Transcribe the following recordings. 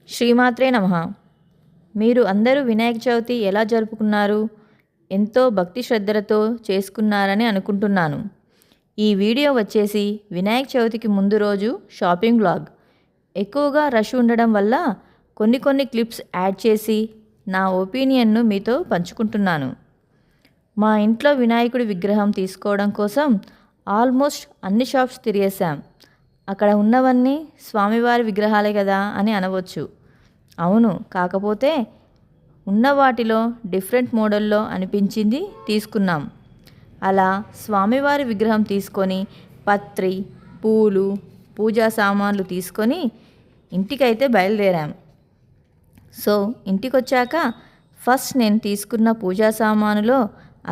శ్రీమాత్రే నమః. మీరు అందరూ వినాయక చవితి ఎలా జరుపుకున్నారు? ఎంతో భక్తి శ్రద్ధలతో చేసుకున్నారని అనుకుంటున్నాను. ఈ వీడియో వచ్చేసి వినాయక చవితికి ముందు రోజు షాపింగ్ వ్లాగ్. ఎక్కువగా రష్ ఉండడం వల్ల కొన్ని క్లిప్స్ యాడ్ చేసి నా ఒపీనియన్ను మీతో పంచుకుంటున్నాను. మా ఇంట్లో వినాయకుడి విగ్రహం తీసుకోవడం కోసం ఆల్మోస్ట్ అన్ని షాప్స్ తిరిగేశాం. అక్కడ ఉన్నవన్నీ స్వామివారి విగ్రహాలే కదా అని అనవచ్చు. అవును, కాకపోతే ఉన్న వాటిలో డిఫరెంట్ మోడల్లో అనిపించింది తీసుకున్నాం. అలా స్వామివారి విగ్రహం తీసుకొని పత్రి, పూలు, పూజా సామాన్లు తీసుకొని ఇంటికైతే బయలుదేరాం. సో ఇంటికొచ్చాక ఫస్ట్ నేను తీసుకున్న పూజా సామానులో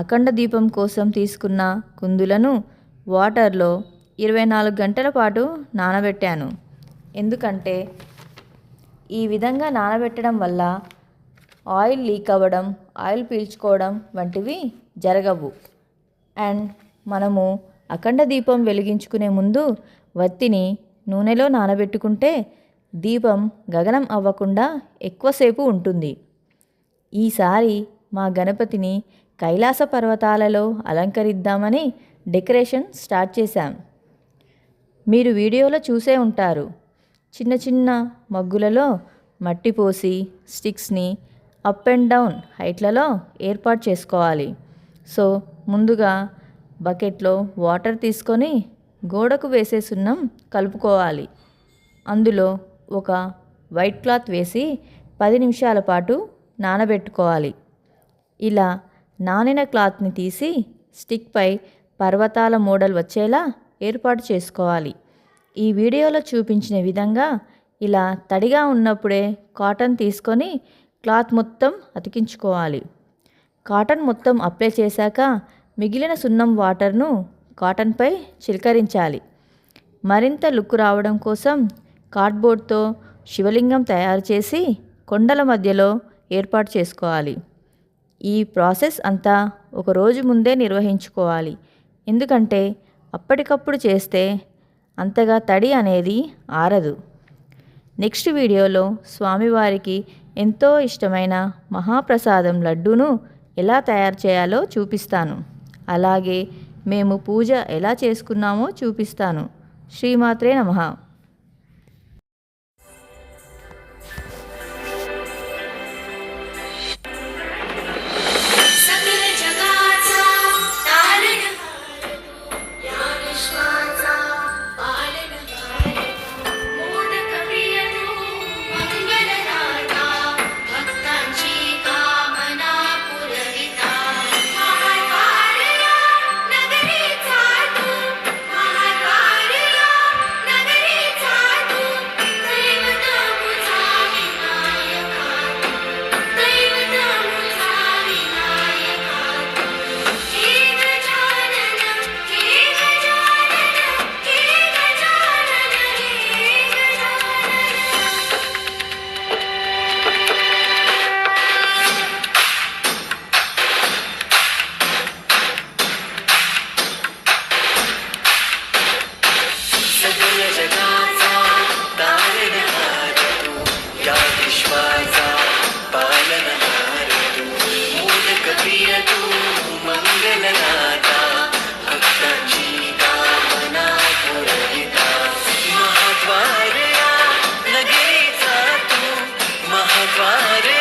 అఖండ దీపం కోసం తీసుకున్న కుందులను వాటర్లో 24 గంటల పాటు నానబెట్టాను. ఎందుకంటే ఈ విధంగా నానబెట్టడం వల్ల ఆయిల్ లీక్ అవ్వడం, ఆయిల్ పీల్చుకోవడం వంటివి జరగవు. అండ్ మనము అఖండ దీపం వెలిగించుకునే ముందు వత్తిని నూనెలో నానబెట్టుకుంటే దీపం గగనం అవ్వకుండా ఎక్కువసేపు ఉంటుంది. ఈసారి మా గణపతిని కైలాస పర్వతాలలో అలంకరిద్దామని డెకరేషన్ స్టార్ట్ చేశాం. మీరు వీడియోలో చూసే ఉంటారు. చిన్న మగ్గులలో మట్టి పోసి స్టిక్స్ని అప్ అండ్ డౌన్ హైట్లలో ఏర్పాటు చేసుకోవాలి. సో ముందుగా బకెట్లో వాటర్ తీసుకొని గోడకు వేసే సున్నం కలుపుకోవాలి. అందులో ఒక వైట్ క్లాత్ వేసి 10 నిమిషాల పాటు నానబెట్టుకోవాలి. ఇలా నానిన క్లాత్ని తీసి స్టిక్పై పర్వతాల మోడల్ వచ్చేలా ఏర్పాటు చేసుకోవాలి. ఈ వీడియోలో చూపించిన విధంగా ఇలా తడిగా ఉన్నప్పుడే కాటన్ తీసుకొని క్లాత్ మొత్తం అతికించుకోవాలి. కాటన్ మొత్తం అప్లై చేశాక మిగిలిన సున్నం వాటర్ను కాటన్పై చిలకరించాలి. మరింత లుక్ రావడం కోసం కార్డ్బోర్డ్తో శివలింగం తయారు చేసి కొండల మధ్యలో ఏర్పాటు చేసుకోవాలి. ఈ ప్రాసెస్ అంతా ఒక రోజు ముందే నిర్వహించుకోవాలి. ఎందుకంటే అప్పటికప్పుడు చేస్తే అంతగా తడి అనేది ఆరదు. నెక్స్ట్ వీడియోలో స్వామివారికి ఎంతో ఇష్టమైన మహాప్రసాదం లడ్డూను ఎలా తయారు చేయాలో చూపిస్తాను. అలాగే మేము పూజ ఎలా చేసుకున్నామో చూపిస్తాను. శ్రీమాత్రే నమః. महाद्वार